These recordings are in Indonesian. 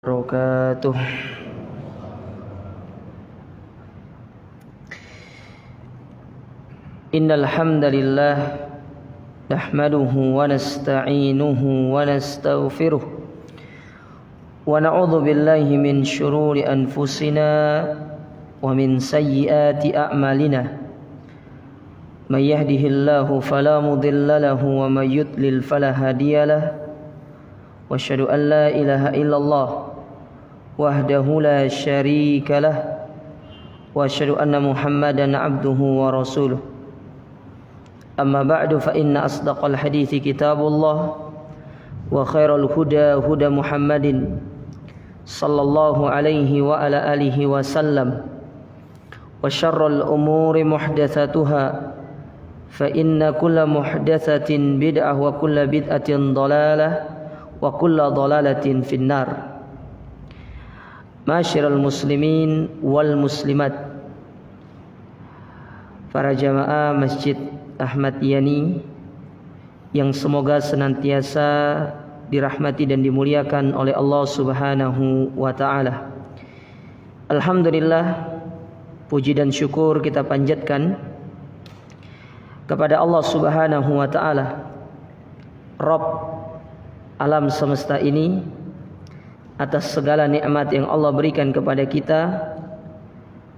wabarakatuh. Innal hamdalillah nahmaduhu wa nasta'inuhu wa nastaghfiruh wa na'udzu billahi min shururi anfusina wa min sayyiati a'malina. May yahdihillahu fala mudilla lahu wa may yudlil fala hadiya lahu. Wa asyhadu an la ilaha illallah wahdahu la syarika lah wa asyhadu anna Muhammadan abduhu wa rasuluh. Amma ba'du fa inna asdaqal hadithi kitabullah wa khairal huda huda Muhammadin sallallahu alaihi wa ala alihi wa sallam wa syarrul umuri muhdatsatuha fa inna kulla muhdatsatin bid'ah wa kulla bid'atin dhalalah wa kulla dhalalatin finnar. Masyiral muslimin wal muslimat, para jamaah Masjid Ahmad Yani yang semoga senantiasa dirahmati dan dimuliakan oleh Allah Subhanahu wa taala. Alhamdulillah, puji dan syukur kita panjatkan kepada Allah Subhanahu wa taala, Rabb alam semesta ini, atas segala nikmat yang Allah berikan kepada kita,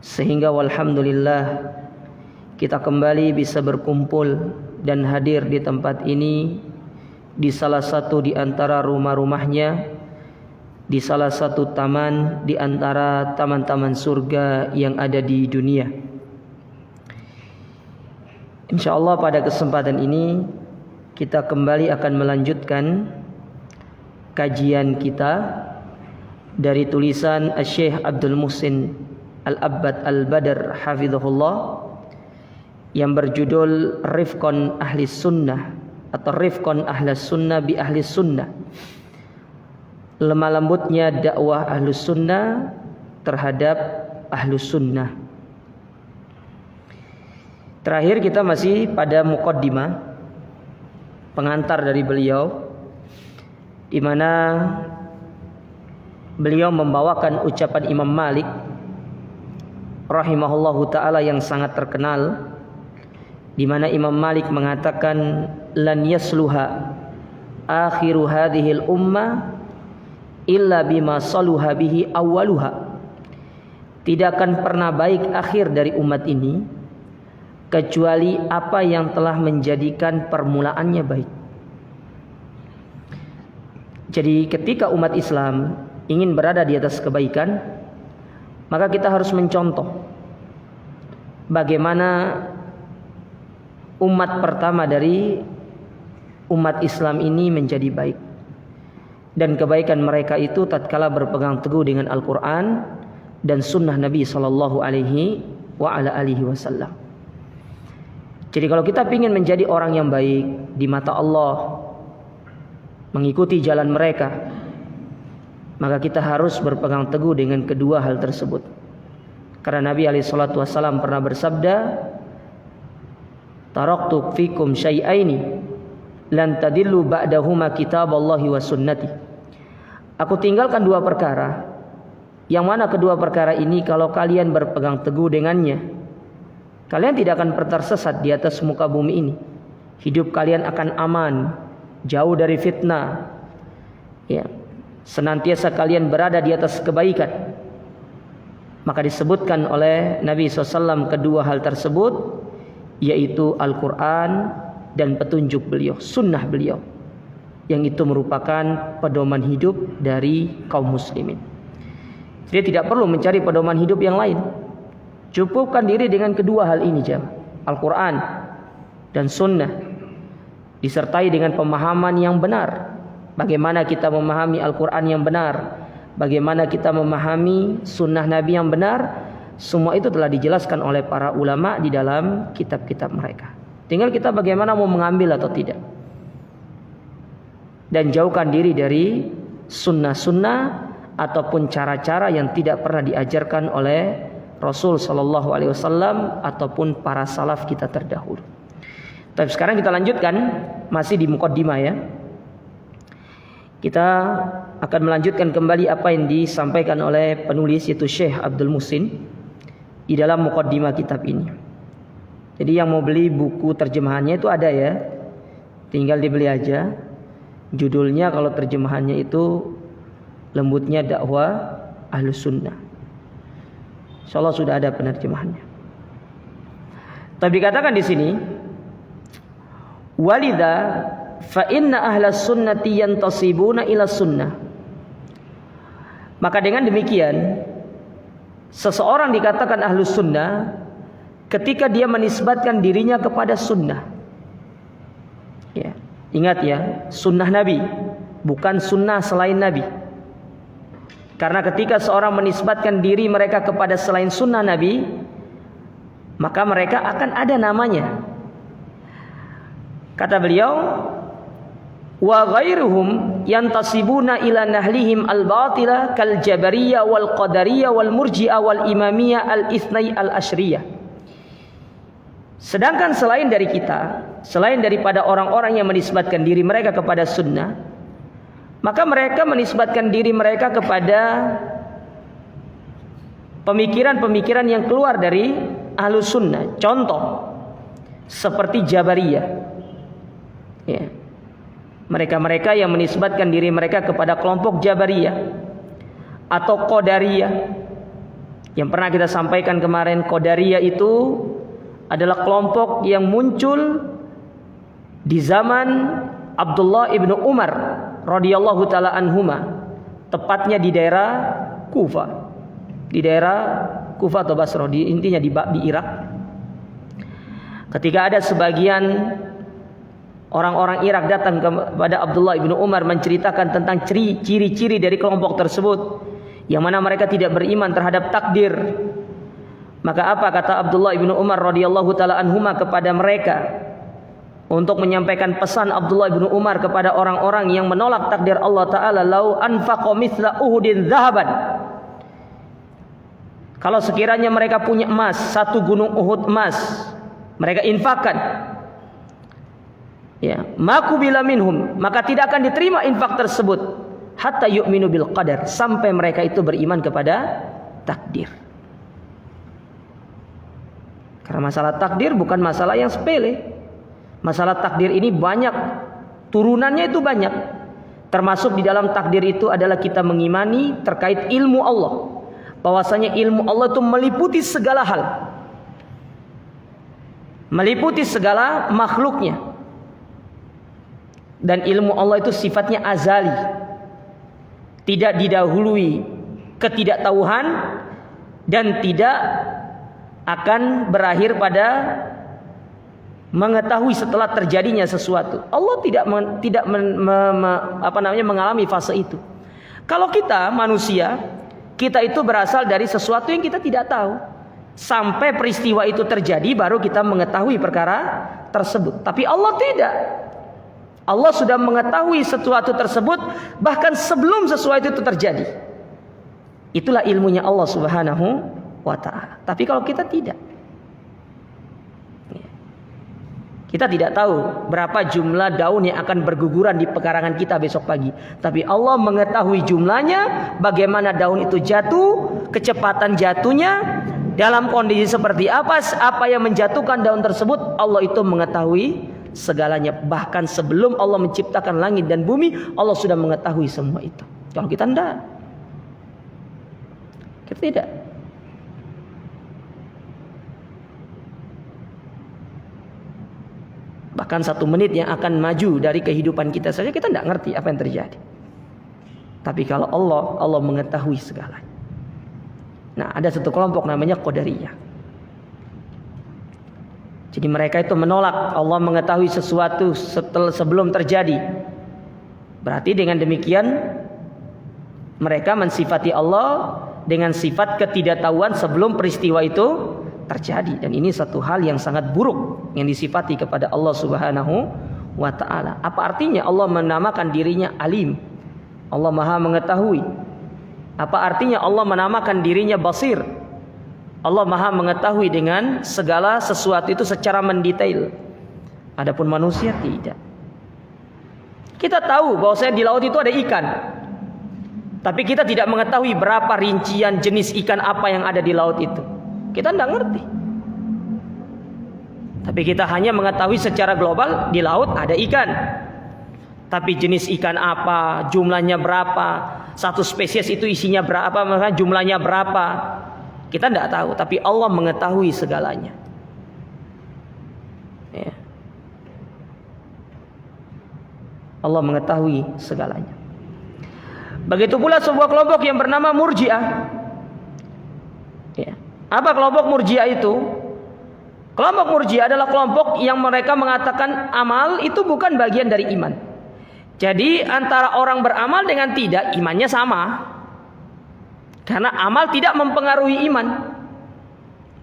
sehingga walhamdulillah kita kembali bisa berkumpul dan hadir di tempat ini, di salah satu di antara rumah-rumahnya, di salah satu taman di antara taman-taman surga yang ada di dunia. Insyaallah pada kesempatan ini kita kembali akan melanjutkan kajian kita dari tulisan Syekh Abdul Muhsin Al-Abbad Al-Badr hafizahullah yang berjudul Rifqon Ahli Sunnah atau Rifqon Ahli Sunnah bi Ahli Sunnah, lemah lembutnya dakwah Ahli Sunnah terhadap Ahli Sunnah. Terakhir kita masih pada muqaddimah, pengantar dari beliau, di mana beliau membawakan ucapan Imam Malik rahimahullahu taala yang sangat terkenal, di mana Imam Malik mengatakan lan yasluha akhiru hadhil ummah illa bima saluha bihi awwaluha. Tidak akan pernah baik akhir dari umat ini kecuali apa yang telah menjadikan permulaannya baik. Jadi ketika umat Islam ingin berada di atas kebaikan, maka kita harus mencontoh bagaimana umat pertama dari umat Islam ini menjadi baik. Dan kebaikan mereka itu tatkala berpegang teguh dengan Al-Quran dan sunnah Nabi Sallallahu Alaihi Wasallam. Jadi kalau kita ingin menjadi orang yang baik di mata Allah, mengikuti jalan mereka, maka kita harus berpegang teguh dengan kedua hal tersebut. Karena Nabi SAW pernah bersabda, taraktu fikum syai'aini lan tadillu ba'dahuma kitaballahi wa sunnati. Aku tinggalkan dua perkara, yang mana kedua perkara ini kalau kalian berpegang teguh dengannya, kalian tidak akan tersesat di atas muka bumi ini. Hidup kalian akan aman, jauh dari fitnah, ya, senantiasa kalian berada di atas kebaikan. Maka disebutkan oleh Nabi SAW kedua hal tersebut, yaitu Al-Quran dan petunjuk beliau, sunnah beliau, yang itu merupakan pedoman hidup dari kaum muslimin. Jadi tidak perlu mencari pedoman hidup yang lain, cukupkan diri dengan kedua hal ini, Al-Quran dan sunnah, disertai dengan pemahaman yang benar. Bagaimana kita memahami Al-Quran yang benar, bagaimana kita memahami sunnah Nabi yang benar, semua itu telah dijelaskan oleh para ulama di dalam kitab-kitab mereka. Tinggal kita bagaimana mau mengambil atau tidak. Dan jauhkan diri dari sunnah-sunnah ataupun cara-cara yang tidak pernah diajarkan oleh Rasul Sallallahu Alaihi Wasallam ataupun para salaf kita terdahulu. Tapi sekarang kita lanjutkan, masih di muqaddimah ya. Kita akan melanjutkan kembali apa yang disampaikan oleh penulis, yaitu Syekh Abdul Muhsin, di dalam muqaddimah kitab ini. Jadi yang mau beli buku terjemahannya itu ada ya, tinggal dibeli aja. Judulnya kalau terjemahannya itu Lembutnya Dakwah Ahlus Sunnah. Insyaallah sudah ada penerjemahannya. Tapi dikatakan di sini, walidha fa inna ahlas sunnati yantasibuna ila sunnah. Maka dengan demikian, seseorang dikatakan ahlus sunnah ketika dia menisbatkan dirinya kepada sunnah. Ya, ingat ya, sunnah Nabi, bukan sunnah selain Nabi. Karena ketika seorang menisbatkan diri mereka kepada selain sunnah Nabi, maka mereka akan ada namanya. Kata beliau, wa ghairuhum yantasibuna ila nahlihim al-batila kal jabariyah wal qadariyah wal murji'ah wal imamiyah al-ithnai al-ashriyah. Sedangkan selain dari kita, selain daripada orang-orang yang menisbatkan diri mereka kepada sunnah, maka mereka menisbatkan diri mereka kepada pemikiran-pemikiran yang keluar dari ahlus sunnah. Contoh seperti Jabariyah. Ya. Mereka-mereka yang menisbatkan diri mereka kepada kelompok Jabariyah atau Qadariyah. Yang pernah kita sampaikan kemarin, Qadariyah itu adalah kelompok yang muncul di zaman Abdullah ibnu Umar radhiyallahu taala anhuma, tepatnya di daerah Kufah. Di daerah Kufah atau Basra, intinya di Irak. Ketika ada sebagian orang-orang Irak datang kepada Abdullah ibnu Umar menceritakan tentang ciri-ciri dari kelompok tersebut, yang mana mereka tidak beriman terhadap takdir. Maka apa kata Abdullah ibnu Umar radhiyallahu taala anhuma kepada mereka untuk menyampaikan pesan Abdullah ibnu Umar kepada orang-orang yang menolak takdir Allah Taala? Lau anfaqa mithla Uhudin zahaban. Kalau sekiranya mereka punya emas, satu gunung Uhud emas, mereka infakkan. Ya, makubila minhum, maka tidak akan diterima infak tersebut hatta yu'minu bil qadar, sampai mereka itu beriman kepada takdir. Karena masalah takdir bukan masalah yang sepele. Masalah takdir ini banyak, turunannya itu banyak. Termasuk di dalam takdir itu adalah kita mengimani terkait ilmu Allah, bahwasanya ilmu Allah itu meliputi segala hal, meliputi segala makhluknya. Dan ilmu Allah itu sifatnya azali, tidak didahului ketidaktahuan, dan tidak akan berakhir pada mengetahui setelah terjadinya sesuatu. Allah tidak mengalami fase itu. Kalau kita manusia, kita itu berasal dari sesuatu yang kita tidak tahu. Sampai peristiwa itu terjadi baru kita mengetahui perkara tersebut. Tapi Allah tidak. Allah sudah mengetahui sesuatu tersebut bahkan sebelum sesuatu itu terjadi. Itulah ilmunya Allah Subhanahu wa ta'ala. Tapi kalau kita tidak, kita tidak tahu berapa jumlah daun yang akan berguguran di pekarangan kita besok pagi. Tapi Allah mengetahui jumlahnya, bagaimana daun itu jatuh, kecepatan jatuhnya, dalam kondisi seperti apa yang menjatuhkan daun tersebut. Allah itu mengetahui segalanya. Bahkan sebelum Allah menciptakan langit dan bumi, Allah sudah mengetahui semua itu. Kalau kita tidak, kita tidak. Bahkan 1 menit yang akan maju dari kehidupan kita saja kita tidak ngerti apa yang terjadi. Tapi kalau Allah mengetahui segalanya. Nah, ada satu kelompok namanya Qadariyah. Jadi mereka itu menolak Allah mengetahui sesuatu sebelum terjadi. Berarti dengan demikian mereka mensifati Allah dengan sifat ketidaktahuan sebelum peristiwa itu terjadi. Dan ini satu hal yang sangat buruk yang disifati kepada Allah Subhanahu wa ta'ala. Apa artinya Allah menamakan dirinya alim? Allah maha mengetahui. Apa artinya Allah menamakan dirinya basir? Allah maha mengetahui dengan segala sesuatu itu secara mendetail. Adapun manusia tidak. Kita tahu bahwa di laut itu ada ikan. Tapi kita tidak mengetahui berapa rincian jenis ikan apa yang ada di laut itu. Kita tidak ngerti. Tapi kita hanya mengetahui secara global di laut ada ikan. Tapi jenis ikan apa, jumlahnya berapa, satu spesies itu isinya berapa, jumlahnya berapa, kita tidak tahu. Tapi Allah mengetahui segalanya. Ya. Allah mengetahui segalanya. Begitu pula sebuah kelompok yang bernama Murji'ah. Ya. Apa kelompok Murji'ah itu? Kelompok Murji'ah adalah kelompok yang mereka mengatakan amal itu bukan bagian dari iman. Jadi antara orang beramal dengan tidak, imannya sama. Karena amal tidak mempengaruhi iman.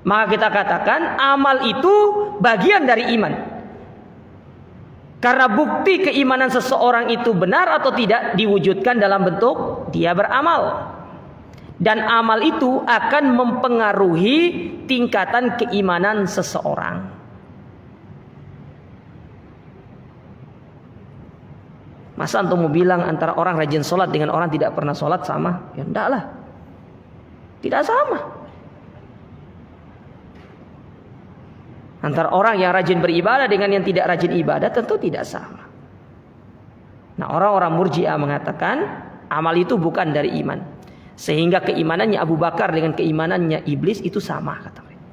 Maka kita katakan amal itu bagian dari iman. Karena bukti keimanan seseorang itu benar atau tidak diwujudkan dalam bentuk dia beramal. Dan amal itu akan mempengaruhi tingkatan keimanan seseorang. Masa antum mau bilang antara orang rajin sholat dengan orang tidak pernah sholat sama? Ya enggak lah. Tidak sama. Antara orang yang rajin beribadah dengan yang tidak rajin ibadah tentu tidak sama. Nah, orang-orang Murji'ah mengatakan amal itu bukan dari iman. Sehingga keimanannya Abu Bakar dengan keimanannya iblis itu sama, kata mereka.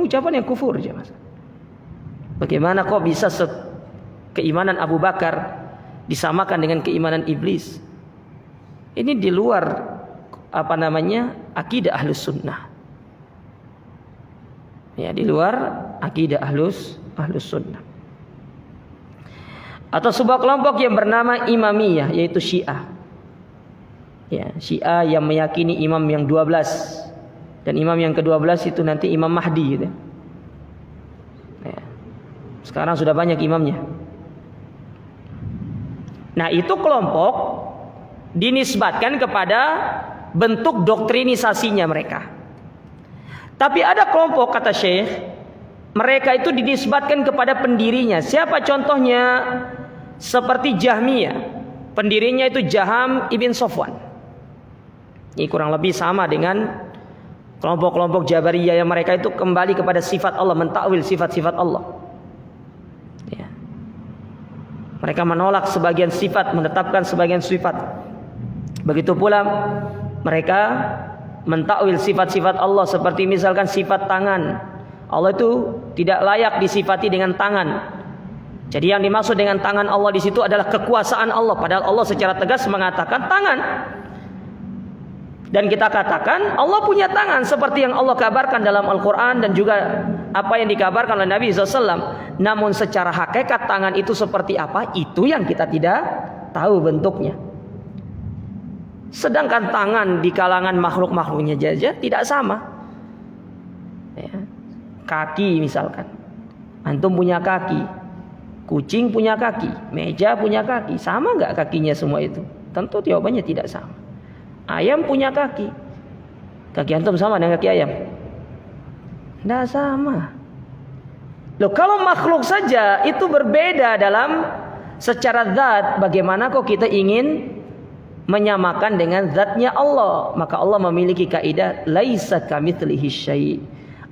Ucapan yang kufur aja, Mas. Bagaimana kok bisa keimanan Abu Bakar disamakan dengan keimanan iblis? Ini di luar akidah Ahlus Sunnah. Ya, di luar akidah Ahlus Sunnah. Atau sebuah kelompok yang bernama Imamiyah, yaitu Syiah. Ya, Syiah yang meyakini imam yang 12 dan imam yang ke-12 itu nanti Imam Mahdi gitu. Ya. Sekarang sudah banyak imamnya. Nah, itu kelompok dinisbatkan kepada bentuk doktrinisasinya mereka. Tapi ada kelompok, kata Syekh, mereka itu dinisbatkan kepada pendirinya. Siapa contohnya? Seperti Jahmiyah. Pendirinya itu Jaham ibn Safwan. Ini kurang lebih sama dengan kelompok-kelompok Jabariyah yang mereka itu kembali kepada sifat Allah, mentakwil sifat-sifat Allah. Ya. Mereka menolak sebagian sifat, menetapkan sebagian sifat. Begitu pula mereka mentakwil sifat-sifat Allah, seperti misalkan sifat tangan. Allah itu tidak layak disifati dengan tangan. Jadi yang dimaksud dengan tangan Allah di situ adalah kekuasaan Allah, padahal Allah secara tegas mengatakan tangan. Dan kita katakan Allah punya tangan seperti yang Allah kabarkan dalam Al-Quran dan juga apa yang dikabarkan oleh Nabi SAW. Namun secara hakikat tangan itu seperti apa, itu yang kita tidak tahu bentuknya. Sedangkan tangan di kalangan makhluk-makhluknya saja tidak sama. Ya. Kaki misalkan, antum punya kaki, kucing punya kaki, meja punya kaki, sama nggak kakinya semua itu? Tentu jawabannya tidak sama. Ayam punya kaki, kaki antum sama dengan kaki ayam? Tidak sama. Loh, kalau makhluk saja itu berbeda dalam secara zat, bagaimana kok kita ingin menyamakan dengan zatnya Allah? Maka Allah memiliki kaidah laisa kamitslihi syai'.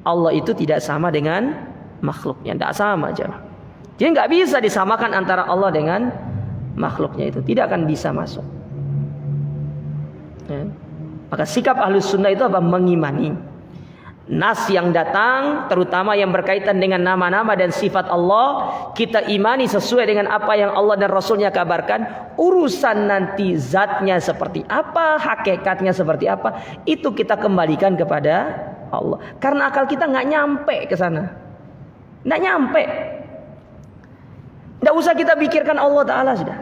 Allah itu tidak sama dengan makhluknya, tidak sama aja. Jadi nggak bisa disamakan antara Allah dengan makhluknya, itu tidak akan bisa masuk. Ya. Maka sikap Ahlus Sunnah itu apa? Mengimani nas yang datang, terutama yang berkaitan dengan nama-nama dan sifat Allah, kita imani sesuai dengan apa yang Allah dan Rasulnya kabarkan. Urusan nanti zatnya seperti apa, hakikatnya seperti apa, itu kita kembalikan kepada Allah. Karena akal kita nggak nyampe ke sana, nggak nyampe. Nggak usah kita pikirkan Allah Taala sudah.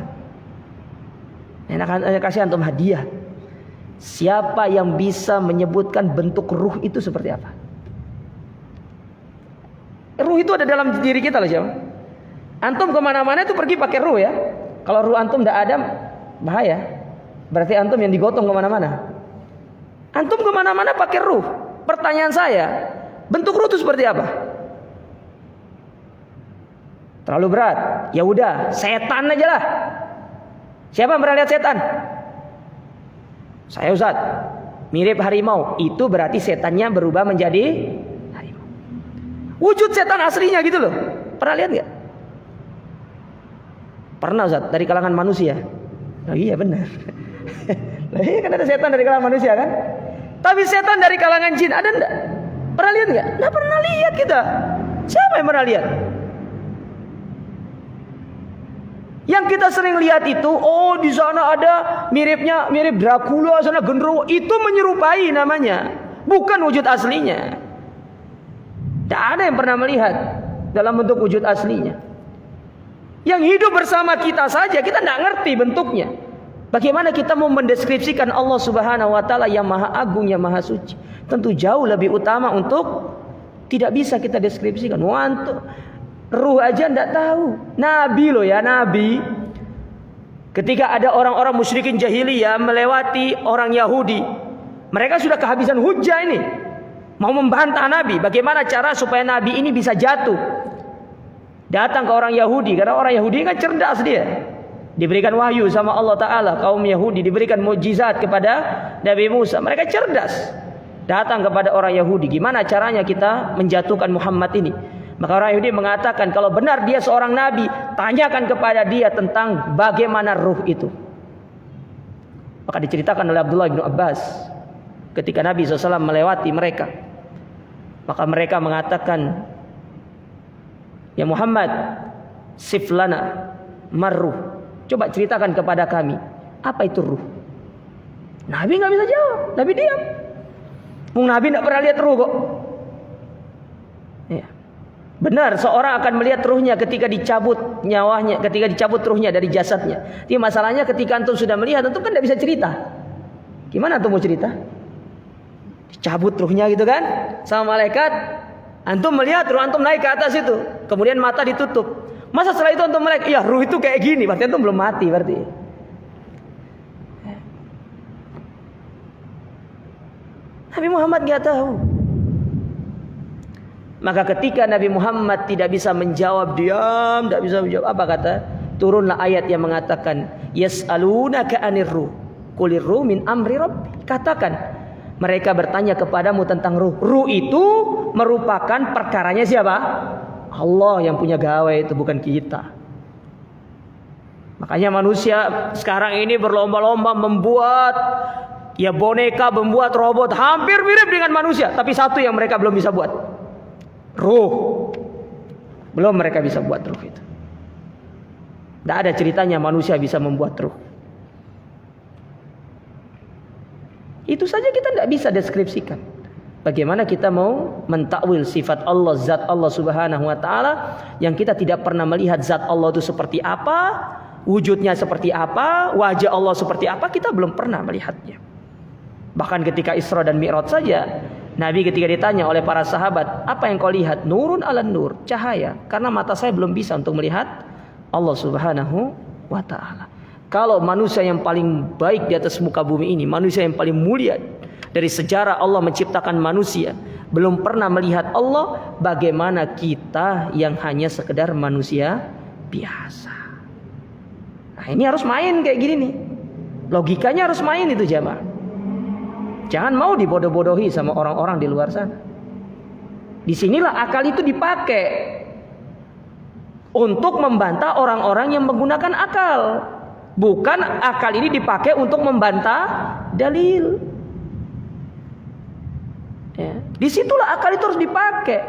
Enak kasih antum hadiah. Siapa yang bisa menyebutkan bentuk ruh itu seperti apa? Ruh itu ada dalam diri kita loh, siapa? Antum kemana-mana itu pergi pakai ruh ya. Kalau ruh antum tidak ada, bahaya. Berarti antum yang digotong kemana-mana. Antum kemana-mana pakai ruh. Pertanyaan saya, bentuk ruh itu seperti apa? Terlalu berat. Ya udah, setan aja lah. Siapa yang pernah lihat setan? Saya, Ustaz. Mirip harimau. Itu berarti setannya berubah menjadi harimau. Wujud setan aslinya gitu loh. Pernah lihat nggak? Pernah, Ustaz, dari kalangan manusia. Oh iya benar. Iya kan ada setan dari kalangan manusia kan? Tapi setan dari kalangan jin ada enggak? Pernah lihat nggak? Nggak pernah lihat kita. Siapa yang pernah lihat? Yang kita sering lihat itu, oh di sana ada mirip Dracula, sana genderuwo, itu menyerupai namanya, bukan wujud aslinya. Tidak ada yang pernah melihat dalam bentuk wujud aslinya. Yang hidup bersama kita saja, kita tidak ngerti bentuknya. Bagaimana kita mau mendeskripsikan Allah Subhanahu wa Ta'ala yang Maha Agung, yang Maha Suci? Tentu jauh lebih utama untuk tidak bisa kita deskripsikan. Ruh aja ndak tahu. Nabi loh ya, Nabi. Ketika ada orang-orang musyrikin jahiliyah melewati orang Yahudi, mereka sudah kehabisan hujah ini, mau membantah Nabi. Bagaimana cara supaya Nabi ini bisa jatuh? Datang ke orang Yahudi, karena orang Yahudi kan cerdas dia. Diberikan wahyu sama Allah Ta'ala. Kaum Yahudi diberikan mukjizat kepada Nabi Musa. Mereka cerdas. Datang kepada orang Yahudi, gimana caranya kita menjatuhkan Muhammad ini? Maka orang Yahudi mengatakan, kalau benar dia seorang nabi, tanyakan kepada dia tentang bagaimana ruh itu. Maka diceritakan oleh Abdullah bin Abbas, ketika Nabi SAW melewati mereka, maka mereka mengatakan, ya Muhammad, siflana marruh. Coba ceritakan kepada kami, apa itu ruh? Nabi nggak bisa jawab, Nabi diam. Nabi nggak pernah lihat ruh kok. Ya. Benar, seorang akan melihat ruhnya ketika dicabut nyawanya, ketika dicabut ruhnya dari jasadnya. Tapi masalahnya ketika antum sudah melihat, antum kan tidak bisa cerita. Gimana antum mau cerita? Dicabut ruhnya gitu kan, sama malaikat. Antum melihat ruh antum naik ke atas itu, kemudian mata ditutup. Masa setelah itu antum melihat, ya ruh itu kayak gini, berarti antum belum mati berarti. Nabi Muhammad nggak tahu. Maka ketika Nabi Muhammad tidak bisa menjawab, diam, tidak bisa menjawab, apa kata? Turunlah ayat yang mengatakan, yas'alunaka 'anir ruh, qulir ruh min amri rabbi. Katakan, mereka bertanya kepadamu tentang ruh. Ruh itu merupakan perkaranya siapa? Allah yang punya gawe, itu bukan kita. Makanya manusia sekarang ini berlomba-lomba membuat ya boneka, membuat robot hampir mirip dengan manusia, tapi satu yang mereka belum bisa buat, ruh. Belum mereka bisa buat ruh itu. Tidak ada ceritanya manusia bisa membuat ruh. Itu saja kita tidak bisa deskripsikan. Bagaimana kita mau mentakwil sifat Allah, zat Allah Subhanahu wa Ta'ala, yang kita tidak pernah melihat zat Allah itu seperti apa, wujudnya seperti apa, wajah Allah seperti apa, kita belum pernah melihatnya. Bahkan ketika Isra dan Mi'raj saja, Nabi ketika ditanya oleh para sahabat, apa yang kau lihat? Nurun ala nur, cahaya. Karena mata saya belum bisa untuk melihat Allah Subhanahu wa Ta'ala. Kalau manusia yang paling baik di atas muka bumi ini, manusia yang paling mulia dari sejarah Allah menciptakan manusia, belum pernah melihat Allah, bagaimana kita yang hanya sekedar manusia biasa? Nah, ini harus main kayak gini nih. Logikanya harus main itu jamaah. Jangan mau dibodoh-bodohi sama orang-orang di luar sana. Disinilah akal itu dipakai untuk membantah orang-orang yang menggunakan akal. Bukan akal ini dipakai untuk membantah dalil. Ya. Disitulah akal itu harus dipakai.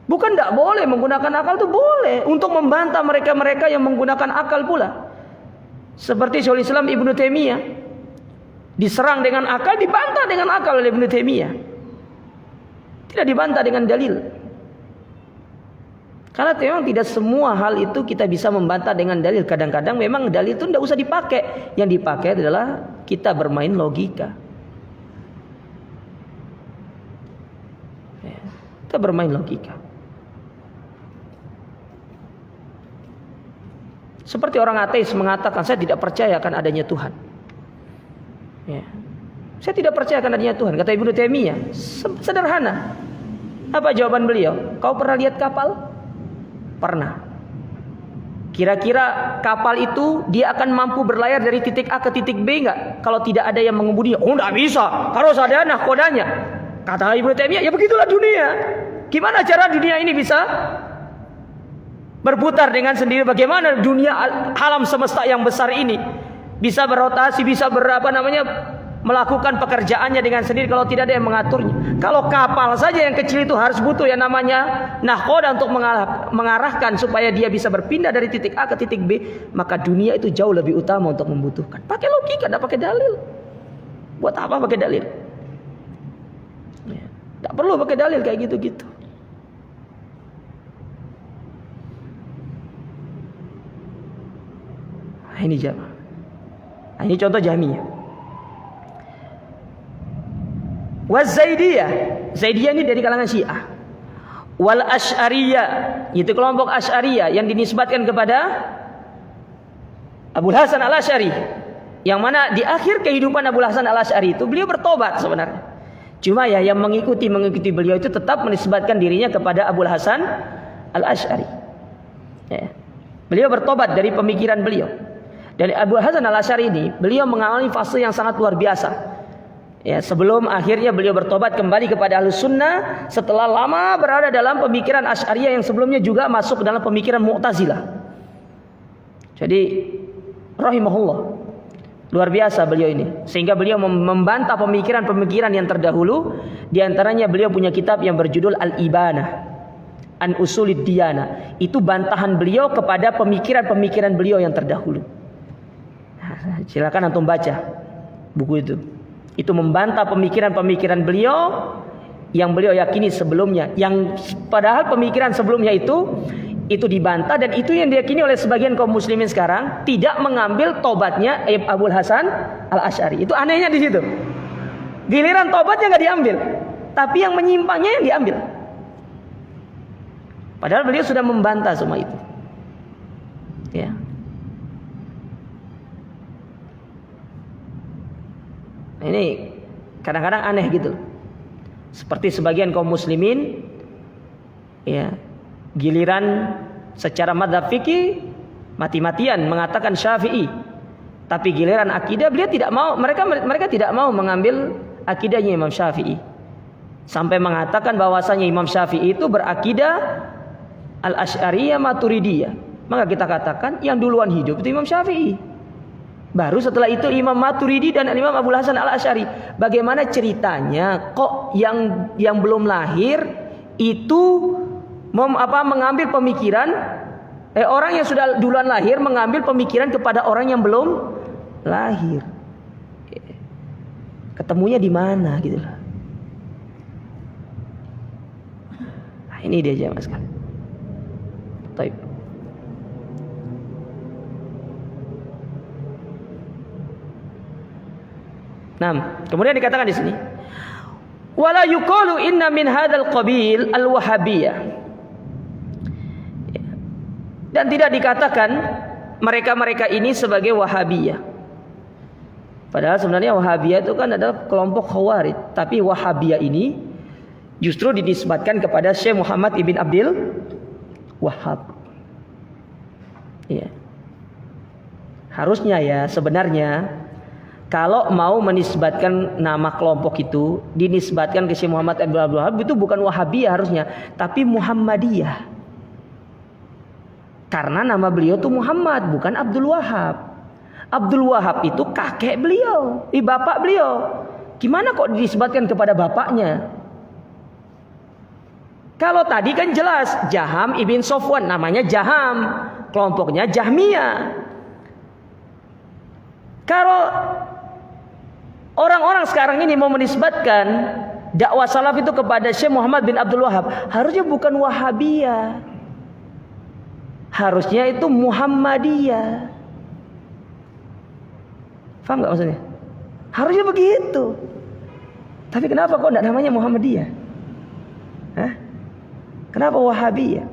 Bukan tidak boleh menggunakan akal, itu boleh untuk membantah mereka-mereka yang menggunakan akal pula. Seperti Syaikhul Islam Ibnu Taimiyah, diserang dengan akal, dibantah dengan akal oleh Ibnu Taimiyah. Tidak dibantah dengan dalil. Karena memang tidak semua hal itu kita bisa membantah dengan dalil. Kadang-kadang memang dalil itu tidak usah dipakai. Yang dipakai adalah kita bermain logika. Kita bermain logika. Seperti orang ateis mengatakan, saya tidak percaya akan adanya Tuhan. Ya. Saya tidak percaya akan adanya Tuhan. Kata Ibnu Taimiyah, sederhana. Apa jawaban beliau? Kau pernah lihat kapal? Pernah. Kira-kira kapal itu dia akan mampu berlayar dari titik A ke titik B enggak? Kalau tidak ada yang mengemudi, oh enggak bisa. Harus ada nahkodanya. Kata Ibnu Taimiyah, ya begitulah dunia. Gimana cara dunia ini bisa berputar dengan sendiri? Bagaimana dunia alam semesta yang besar ini bisa berotasi, bisa melakukan pekerjaannya dengan sendiri kalau tidak ada yang mengaturnya. Kalau kapal saja yang kecil itu harus butuh yang namanya nahkoda untuk mengarahkan supaya dia bisa berpindah dari titik A ke titik B, maka dunia itu jauh lebih utama untuk membutuhkan. Pakai logika, tidak pakai dalil. Buat apa pakai dalil? Tidak perlu pakai dalil kayak gitu-gitu. Nah, ini jamaah. Nah, ini contoh Jahmiyah. Zaidiyah. Zaidiyah ini dari kalangan Syiah. Wal Asy'ariyah, itu kelompok Asy'ariyah yang dinisbatkan kepada Abu Hasan Al-Asy'ari. Yang mana di akhir kehidupan Abu Hasan Al-Asy'ari itu beliau bertobat sebenarnya. Cuma ya yang mengikuti beliau itu tetap menisbatkan dirinya kepada Abu Hasan Al-Asy'ari. Ya. Beliau bertobat dari pemikiran beliau. Dari Abu Hasan Al-Asy'ari ini, beliau mengalami fase yang sangat luar biasa. Ya, sebelum akhirnya beliau bertobat kembali kepada Ahlus Sunnah setelah lama berada dalam pemikiran Asy'ariyah yang sebelumnya juga masuk ke dalam pemikiran Mu'tazilah. Jadi rahimahullah, luar biasa beliau ini, sehingga beliau membantah pemikiran-pemikiran yang terdahulu. Di antaranya beliau punya kitab yang berjudul Al-Ibanah An Usulid Diyanah. Itu bantahan beliau kepada pemikiran-pemikiran beliau yang terdahulu. Nah, silakan antum baca buku itu. Itu membantah pemikiran-pemikiran beliau yang beliau yakini sebelumnya, yang padahal pemikiran sebelumnya itu dibantah, dan itu yang diyakini oleh sebagian kaum muslimin sekarang, tidak mengambil tobatnya Abu Hasan Al-Asy'ari. Itu anehnya di situ. Giliran tobatnya nggak diambil, tapi yang menyimpangnya yang diambil. Padahal beliau sudah membantah semua itu. Ya. Ini kadang-kadang aneh gitu. Seperti sebagian kaum muslimin, ya, giliran secara madzhab fikih mati-matian mengatakan Syafi'i, tapi giliran akidah beliau tidak mau. Mereka tidak mau mengambil akidahnya Imam Syafi'i, sampai mengatakan bahwasanya Imam Syafi'i itu berakidah Al-Asy'ariyah Maturidiyah. Maka kita katakan yang duluan hidup itu Imam Syafi'i. Baru setelah itu Imam Maturidi dan Imam Abu Hasan Al-Asy'ari. Bagaimana ceritanya kok yang belum lahir itu mengambil pemikiran orang yang sudah duluan lahir mengambil pemikiran kepada orang yang belum lahir. Ketemunya di mana gitu loh. Nah, ini dia jemaah sekalian. Baik. Nah, kemudian dikatakan di sini, wala yuqalu inna min hadzal qabil al-wahabiyah. Dan tidak dikatakan mereka-mereka ini sebagai Wahabiyah. Padahal sebenarnya Wahabiyah itu kan adalah kelompok Khawarij, tapi Wahabiyah ini justru dinisbatkan kepada Syekh Muhammad ibn Abdul Wahhab. Iya. Harusnya ya sebenarnya kalau mau menisbatkan nama kelompok itu, dinisbatkan ke Syekh Muhammad ibn Abdul Wahhab, itu bukan Wahabiyah harusnya, tapi Muhammadiyah. Karena nama beliau itu Muhammad, bukan Abdul Wahhab. Abdul Wahhab itu kakek beliau, bapak beliau. Gimana kok dinisbatkan kepada bapaknya? Kalau tadi kan jelas, Jaham ibn Sofwan, namanya Jaham, kelompoknya Jahmiyah. Kalau orang-orang sekarang ini mau menisbatkan dakwah salaf itu kepada Syekh Muhammad bin Abdul Wahhab, harusnya bukan Wahabiyah, harusnya itu Muhammadiyah. Paham gak maksudnya? Harusnya begitu. Tapi kenapa kok tidak namanya Muhammadiyah? Hah? Kenapa Wahabiyah?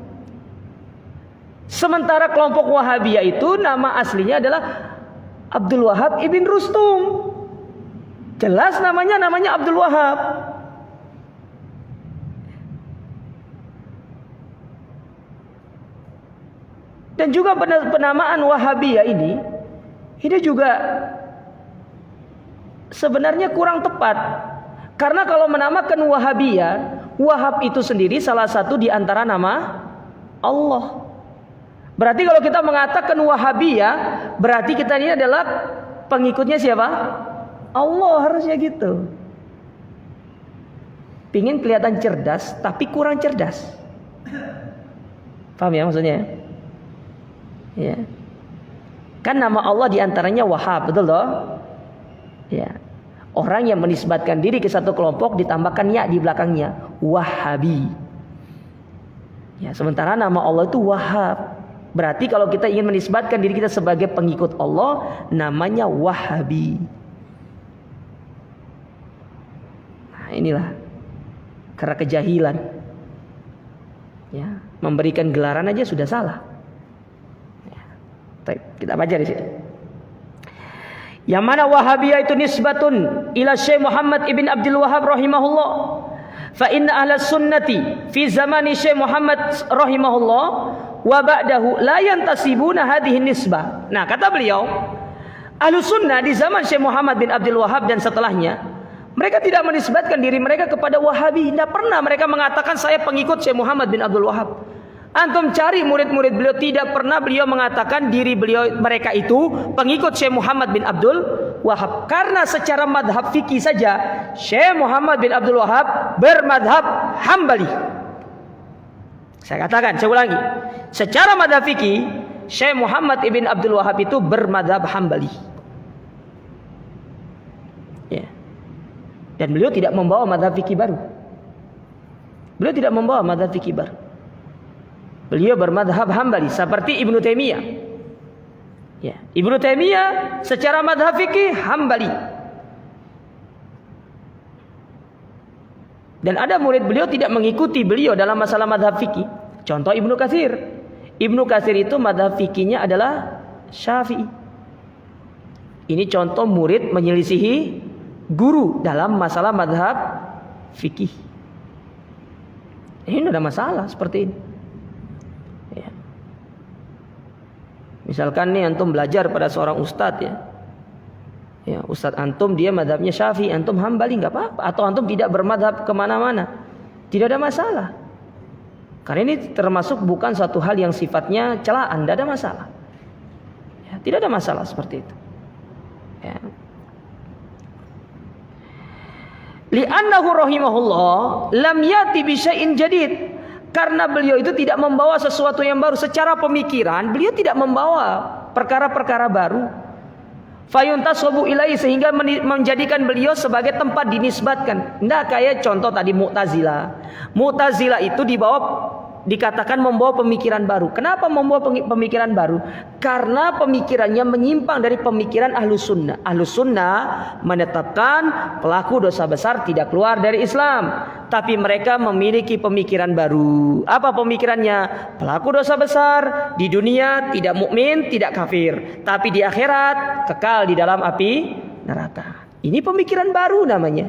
Sementara kelompok Wahabiyah itu nama aslinya adalah Abdul Wahhab ibn Rustum. Jelas namanya Abdul Wahhab. Dan juga penamaan Wahabiyah ini juga sebenarnya kurang tepat. Karena kalau menamakan Wahabiyah, Wahab itu sendiri salah satu di antara nama Allah. Berarti kalau kita mengatakan Wahabiyah, berarti kita ini adalah pengikutnya siapa? Allah, harusnya gitu. Pingin kelihatan cerdas, tapi kurang cerdas. Paham ya maksudnya? Ya. Kan nama Allah diantaranya Wahab, betul toh? Ya. Orang yang menisbatkan diri ke satu kelompok ditambahkan ya di belakangnya, Wahabi. Ya, sementara nama Allah itu Wahab. Berarti kalau kita ingin menisbatkan diri kita sebagai pengikut Allah, namanya Wahabi. Nah, inilah karena kejahilan. Ya, memberikan gelaran aja sudah salah. Ya. Kita baca di sini. Yang mana Wahabiyah itu nisbatun ila Syekh Muhammad ibn Abdul Wahhab rahimahullah. Fa inna ahlus sunnati fi zamani Syekh Muhammad rahimahullah wa ba'dahu la yantasibuna hadhihi nisbah. Nah, kata beliau, ahlus sunnah di zaman Syekh Muhammad bin Abdul Wahhab dan setelahnya, mereka tidak menisbatkan diri mereka kepada Wahabi. Tidak pernah mereka mengatakan saya pengikut Syekh Muhammad bin Abdul Wahhab. Antum cari murid-murid beliau, tidak pernah beliau mengatakan diri mereka itu pengikut Syekh Muhammad bin Abdul Wahhab. Karena secara madhab fikih saja Syekh Muhammad bin Abdul Wahhab bermadhab Hambali. Saya katakan, saya ulangi, secara madhab fikih Syekh Muhammad ibn Abdul Wahhab itu bermadhab Hambali. Ya. Dan beliau tidak membawa madhab fikih baru. Beliau tidak membawa madhab fikih baru. Beliau bermadhab Hambali seperti Ibnu Taimiyah. Ya, Ibnu Taimiyah secara madhab fikih Hambali. Dan ada murid beliau tidak mengikuti beliau dalam masalah madhab fikih. Contoh Ibnu Katsir. Ibnu Katsir itu madhab fikihnya adalah Syafi'i. Ini contoh murid menyelisihi guru dalam masalah madhab fikih. Ini tidak ada masalah seperti ini. Ya. Misalkan nih antum belajar pada seorang ustadz ya. Ya, ustadz antum dia madhabnya Syafi'i, antum Hambali, nggak apa-apa. Atau antum tidak bermadhab kemana-mana, tidak ada masalah. Karena ini termasuk bukan suatu hal yang sifatnya celaan, tidak ada masalah. Ya, tidak ada masalah seperti itu. Ya. Li'annahu rahimahullah lam yati bi syai'in jadid. Karena beliau itu tidak membawa sesuatu yang baru secara pemikiran, beliau tidak membawa perkara-perkara baru. Fayuntasabu ilaihi, sehingga menjadikan beliau sebagai tempat dinisbatkan. Tidak kayak contoh tadi Mu'tazilah. Mu'tazilah itu dikatakan membawa pemikiran baru. Kenapa membawa pemikiran baru? Karena pemikirannya menyimpang dari pemikiran Ahlus Sunnah. Ahlus Sunnah menetapkan pelaku dosa besar tidak keluar dari Islam. Tapi mereka memiliki pemikiran baru. Apa pemikirannya? Pelaku dosa besar di dunia tidak mukmin, tidak kafir. Tapi di akhirat kekal di dalam api neraka. Ini pemikiran baru namanya.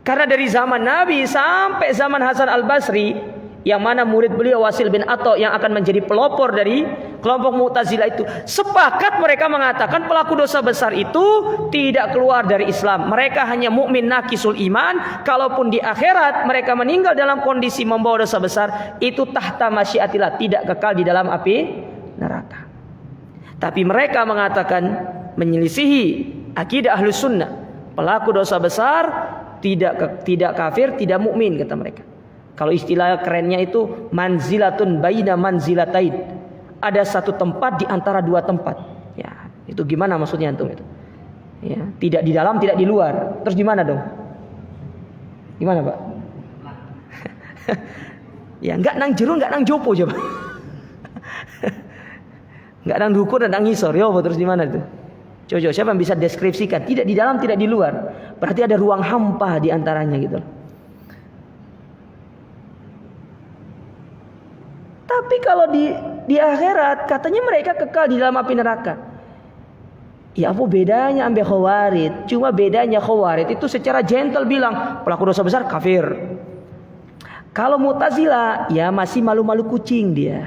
Karena dari zaman Nabi sampai zaman Hasan Al-Basri, yang mana murid beliau Wasil bin Atha yang akan menjadi pelopor dari kelompok Mu'tazilah itu, sepakat mereka mengatakan pelaku dosa besar itu tidak keluar dari Islam. Mereka hanya mukmin naqisul iman. Kalaupun di akhirat mereka meninggal dalam kondisi membawa dosa besar, itu tahta masyiatillah, tidak kekal di dalam api neraka. Tapi mereka mengatakan menyelisihi akidah Ahlus Sunnah, pelaku dosa besar tidak kafir, tidak mukmin, kata mereka. Kalau istilah kerennya itu manzilatun baina manzilatain. Ada satu tempat di antara dua tempat. Ya, itu gimana maksudnya antum itu? Ya, tidak di dalam, tidak di luar. Terus gimana dong? Gimana, Pak? Ya, enggak nang jero, enggak nang jopo coba. Enggak nang dukur, enggak nang ngisor. Yo, terus gimana itu? Coba siapa yang bisa deskripsikan? Tidak di dalam, tidak di luar. Berarti ada ruang hampa di antaranya gitu. Tapi kalau di akhirat katanya mereka kekal di dalam api neraka. Ya apa bedanya ambil Khawarij? Cuma bedanya Khawarij itu secara gentle bilang pelaku dosa besar kafir. Kalau Mu'tazilah ya masih malu-malu kucing dia.